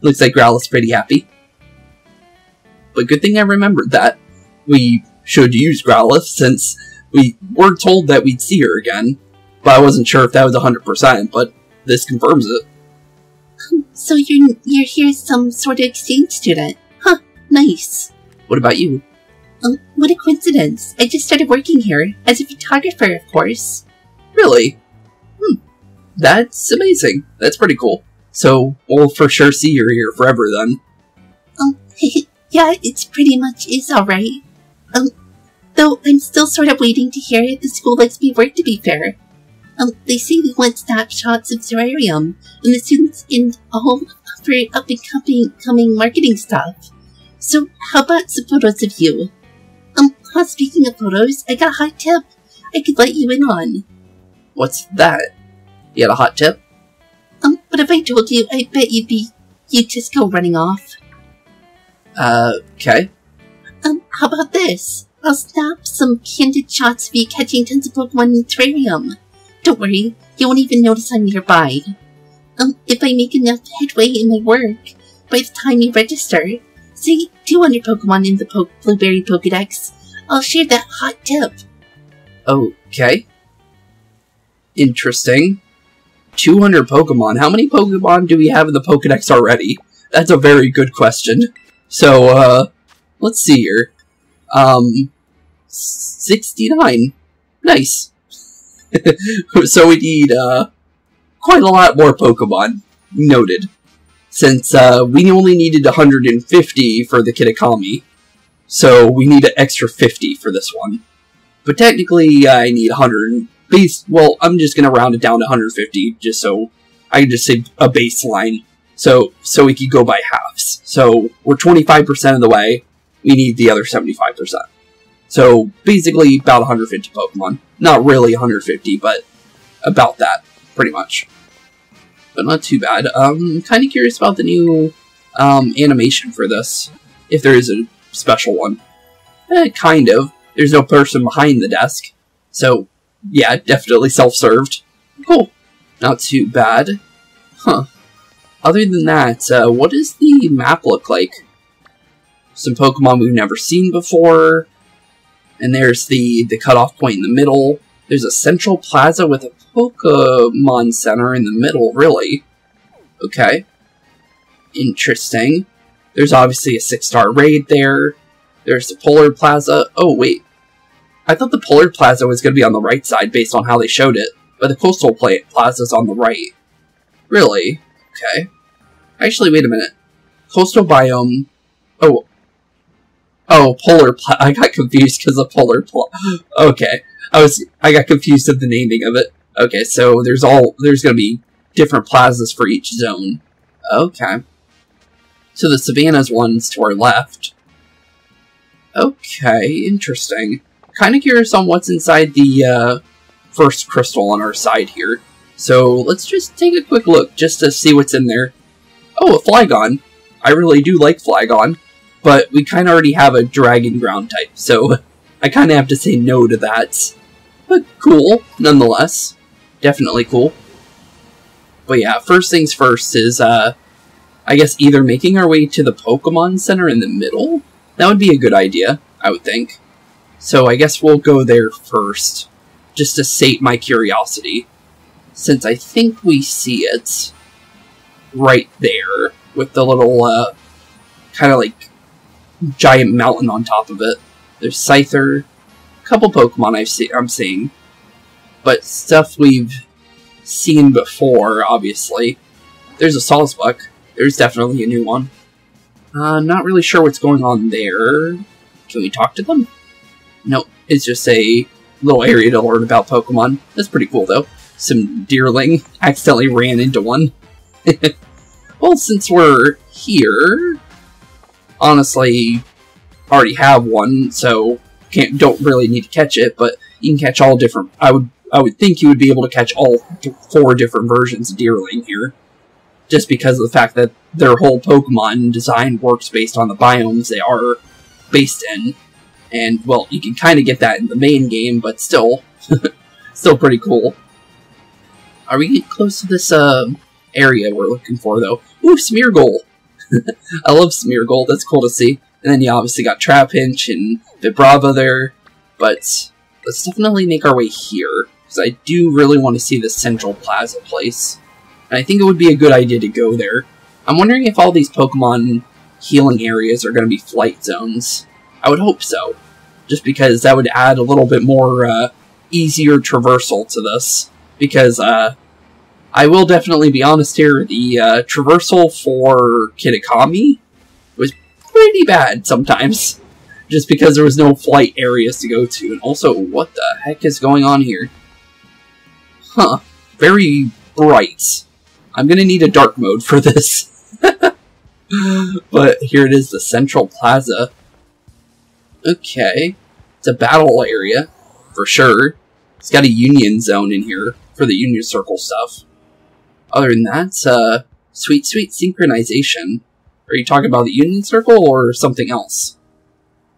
Looks like Growlithe's pretty happy. but good thing I remembered that. We should use Growlithe, since we were told that we'd see her again, but I wasn't sure if that was 100%, but this confirms it. So you're here as some sort of exchange student? Huh, nice. What about you? What a coincidence. I just started working here, as a photographer, of course. Really? That's amazing. That's pretty cool. So, we'll for sure see you here forever then. Yeah, it's pretty much is alright. Though I'm still sort of waiting to hear if the school lets me work, to be fair. They say they want snapshots of Terrarium, and the students in all for up-and-coming marketing stuff. So, how about some photos of you? Speaking of photos, I got a hot tip I could let you in on. What's that? You had a hot tip? But if I told you, I bet you'd just go running off. Okay. How about this? I'll snap some candid shots of you catching tons of Pokemon in the terrarium. Don't worry, you won't even notice I'm nearby. If I make enough headway in my work, by the time you register, say 200 Pokemon in the Blueberry Pokedex, I'll share that hot tip. Okay. Interesting. 200 Pokemon. How many Pokemon do we have in the Pokedex already? That's a very good question. So, let's see here. 69. Nice. So we need, quite a lot more Pokemon. Noted. Since, we only needed 150 for the Kitakami. So we need an extra 50 for this one. But technically, I need 100. Well, I'm just gonna round it down to 150, just so I can just say a baseline. So we could go by halves. So we're 25% of the way. We need the other 75%. So basically, about 150 Pokemon. Not really 150, but about that, pretty much. But not too bad. I'm kind of curious about the new animation for this, if there is a special one. Kind of. There's no person behind the desk, so yeah, definitely self-served. Cool. Not too bad. Huh. Other than that, what does the map look like? Some Pokemon we've never seen before. And there's the cutoff point in the middle. There's a central plaza with a Pokemon Center in the middle, really. Okay. Interesting. There's obviously a 6-star raid there. There's the Polar Plaza. Oh, wait. I thought the Polar Plaza was going to be on the right side based on how they showed it. But the Coastal Plaza's on the right. Really? Okay. Actually, wait a minute. Coastal Biome... Oh, Polar Plaza. I got confused because of Polar Plaza. Okay. I got confused of the naming of it. Okay, so there's going to be different plazas for each zone. Okay. So the Savannah's one's to our left. Okay, interesting. Kind of curious on what's inside the first crystal on our side here. So let's just take a quick look just to see what's in there. Oh, a Flygon. I really do like Flygon, but we kind of already have a Dragon Ground type, so I kind of have to say no to that. But cool, nonetheless. Definitely cool. But yeah, first things first is, I guess either making our way to the Pokemon Center in the middle? That would be a good idea, I would think. So I guess we'll go there first, just to sate my curiosity. Since I think we see it right there, with the little, kind of like, giant mountain on top of it. There's Scyther, a couple Pokemon I'm seeing, but stuff we've seen before, obviously. There's a Sawsbuck. There's definitely a new one. Not really sure what's going on there. Can we talk to them? Nope, it's just a little area to learn about Pokemon. That's pretty cool, though. Some Deerling accidentally ran into one. Well, since we're here, honestly, already have one, so don't really need to catch it, but you can catch all different... I would think you would be able to catch all 4 different versions of Deerling here. Just because of the fact that their whole Pokemon design works based on the biomes they are based in. And, well, you can kind of get that in the main game, but still, still pretty cool. Are we getting close to this area we're looking for, though? Ooh, Smeargle! I love Smeargle, that's cool to see. And then you obviously got Trapinch and Vibrava there. But let's definitely make our way here, because I do really want to see the Central Plaza place. And I think it would be a good idea to go there. I'm wondering if all these Pokemon healing areas are going to be flight zones. I would hope so, just because that would add a little bit more easier traversal to this. Because I will definitely be honest here, the traversal for Kitakami was pretty bad sometimes, just because there was no flight areas to go to. And also, what the heck is going on here? Huh, very bright. I'm gonna need a dark mode for this. But here it is, the Central Plaza. Okay, it's a battle area, for sure. It's got a Union Zone in here for the Union Circle stuff. Other than that, sweet synchronization. Are you talking about the Union Circle or something else?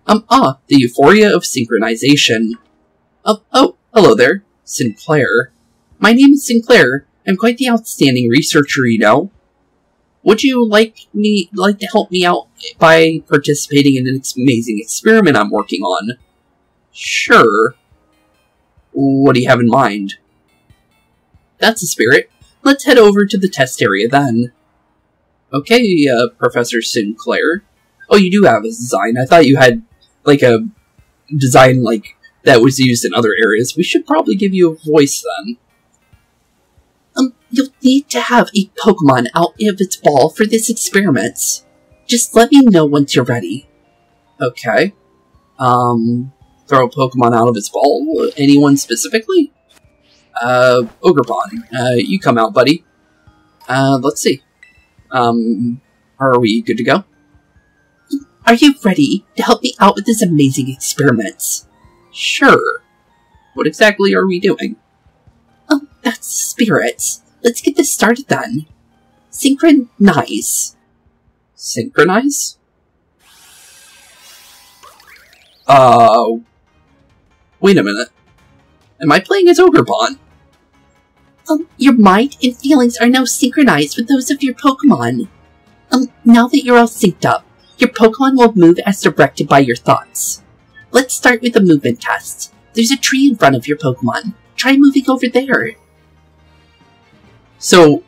The euphoria of synchronization. Oh, hello there, Sinclair. My name is Sinclair. I'm quite the outstanding researcher, you know. Would you like to help me out by participating in an amazing experiment I'm working on? Sure. What do you have in mind? That's the spirit. Let's head over to the test area then. Okay, Professor Sinclair. Oh, you do have a design. I thought you had, like, a design, like, that was used in other areas. We should probably give you a voice then. You'll need to have a Pokemon out of its ball for this experiment. Just let me know once you're ready. Okay. Throw a Pokemon out of its ball? Anyone specifically? Ogerpon. You come out, buddy. Let's see. Are we good to go? Are you ready to help me out with this amazing experiment? Sure. What exactly are we doing? Oh, that's the spirit. Let's get this started then. Synchronize. Synchronize? Wait a minute. Am I playing as Ogerpon? Your mind and feelings are now synchronized with those of your Pokemon. Now that you're all synced up, your Pokemon will move as directed by your thoughts. Let's start with the movement test. There's a tree in front of your Pokemon. Try moving over there. So,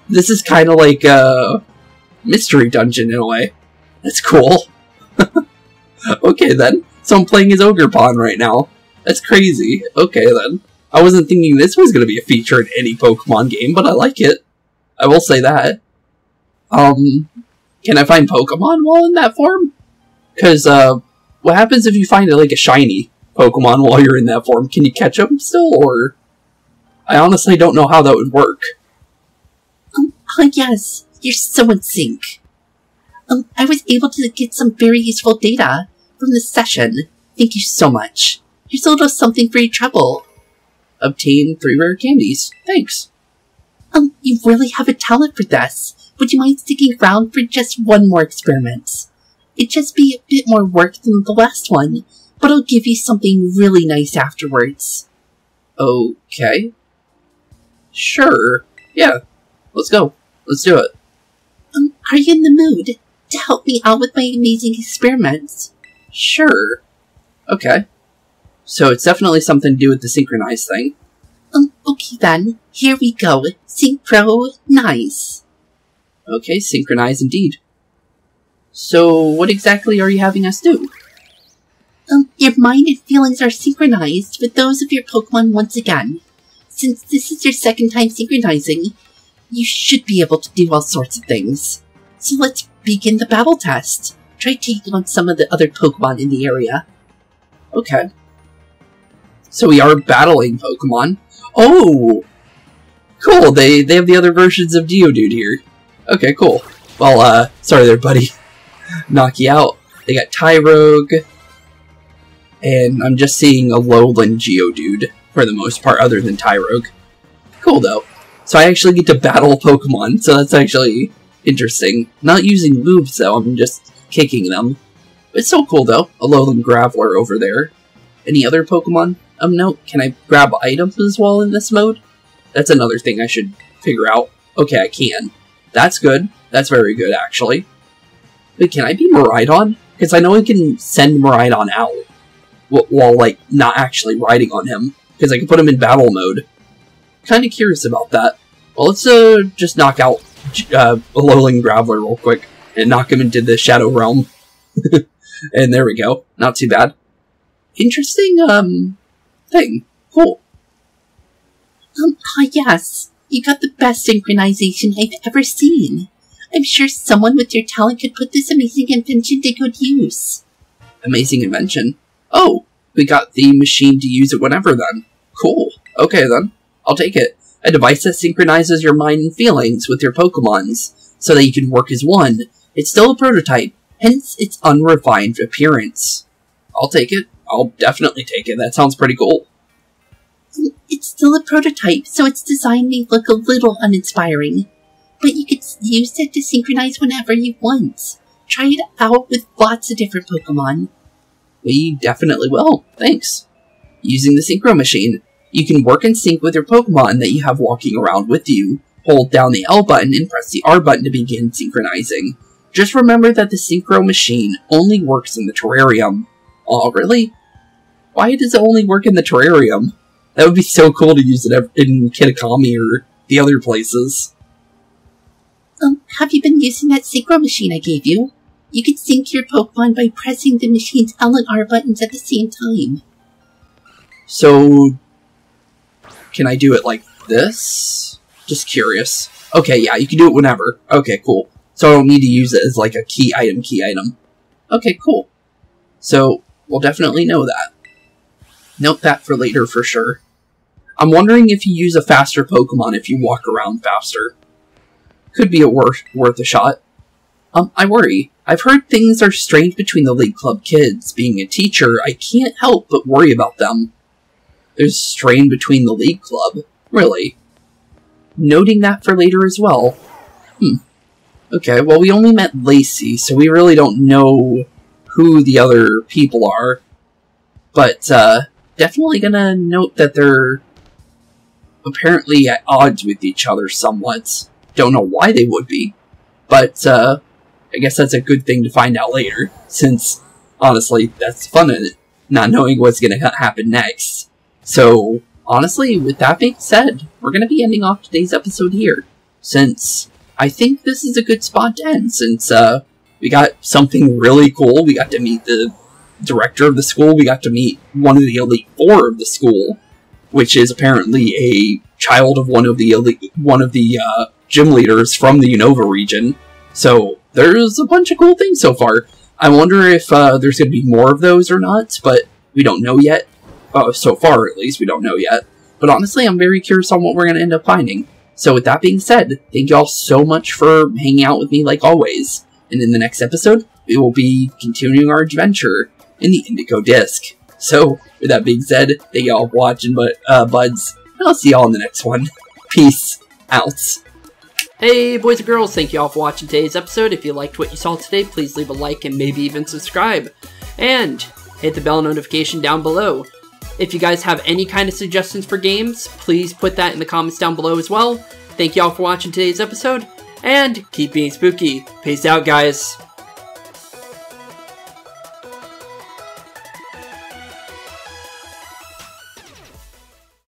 this is kind of like a mystery dungeon in a way. That's cool. Okay then, so I'm playing as Ogerpon right now. That's crazy. Okay then. I wasn't thinking this was going to be a feature in any Pokemon game, but I like it. I will say that. Can I find Pokemon while in that form? Because, what happens if you find like a shiny Pokemon while you're in that form? Can you catch them still, or... I honestly don't know how that would work. Yes, you're so in sync. I was able to get some very useful data from this session. Thank you so much. Here's a little something for your trouble. Obtain 3 rare candies. Thanks. You really have a talent for this. Would you mind sticking around for just one more experiment? It'd just be a bit more work than the last one, but I'll give you something really nice afterwards. Okay. Sure. Yeah. Let's go. Let's do it. Are you in the mood to help me out with my amazing experiments? Sure. Okay. So it's definitely something to do with the synchronized thing. Okay then. Here we go. Synchronize. Okay, synchronize indeed. So what exactly are you having us do? Your mind and feelings are synchronized with those of your Pokemon once again. Since this is your second time synchronizing, you should be able to do all sorts of things. So let's begin the battle test. Try taking on some of the other Pokemon in the area. Okay. So we are battling Pokemon. Oh! Cool, they have the other versions of Geodude here. Okay, cool. Well, sorry there, buddy. Knock you out. They got Tyrogue. And I'm just seeing a lowland Geodude, for the most part, other than Tyrogue. Cool, though. So I actually get to battle Pokemon, so that's actually interesting. Not using moves, though, I'm just kicking them. But it's so cool, though. A lowland Graveler over there. Any other Pokemon? No, can I grab items as well in this mode? That's another thing I should figure out. Okay, I can. That's good. That's very good, actually. Wait, can I be Miraidon? Because I know I can send Miraidon out while, like, not actually riding on him. Because I can put him in battle mode. Kind of curious about that. Well, let's just knock out Alolan Graveler real quick. And knock him into the Shadow Realm. And there we go. Not too bad. Interesting, thing. Cool. Yes. You got the best synchronization I've ever seen. I'm sure someone with your talent could put this amazing invention to good use. Amazing invention? Oh, we got the machine to use it whenever then. Cool. Okay then. I'll take it. A device that synchronizes your mind and feelings with your Pokémons, so that you can work as one. It's still a prototype, hence its unrefined appearance. I'll take it. I'll definitely take it. That sounds pretty cool. It's still a prototype, so its design may look a little uninspiring. But you could use it to synchronize whenever you want. Try it out with lots of different Pokemon. We definitely will. Thanks. Using the Synchro Machine, you can work in sync with your Pokemon that you have walking around with you. Hold down the L button and press the R button to begin synchronizing. Just remember that the Synchro Machine only works in the terrarium. Oh, really? Why does it only work in the terrarium? That would be so cool to use it in Kitakami or the other places. Have you been using that Synchro Machine I gave you? You can sync your Pokemon by pressing the machine's L and R buttons at the same time. So, can I do it like this? Just curious. Okay, yeah, you can do it whenever. Okay, cool. So I don't need to use it as like a key item. Okay, cool. So, we'll definitely know that. Note that for later for sure. I'm wondering if you use a faster Pokemon if you walk around faster. Could be worth a shot. I worry. I've heard things are strained between the League Club kids. Being a teacher, I can't help but worry about them. There's strain between the League Club? Really? Noting that for later as well. Okay, well we only met Lacey, so we really don't know who the other people are. But, definitely gonna note that they're apparently at odds with each other somewhat. Don't know why they would be, but I guess that's a good thing to find out later, since, honestly, that's fun in it, not knowing what's going to happen next. So, honestly, with that being said, we're going to be ending off today's episode here, since I think this is a good spot to end, since we got something really cool. We got to meet the director of the school, we got to meet one of the Elite Four of the school, which is apparently a child of one of the gym leaders from the Unova region. So there's a bunch of cool things so far. I wonder if there's going to be more of those or not, but we don't know yet. So far, at least, we don't know yet. But honestly, I'm very curious on what we're going to end up finding. So with that being said, thank you all so much for hanging out with me like always. And in the next episode, we will be continuing our adventure in the Indigo Disc. So, with that being said, thank you all for watching, buds. And I'll see y'all in the next one. Peace out. Hey boys and girls, thank you all for watching today's episode. If you liked what you saw today, please leave a like and maybe even subscribe. And hit the bell notification down below. If you guys have any kind of suggestions for games, please put that in the comments down below as well. Thank you all for watching today's episode, and keep being spooky. Peace out, guys.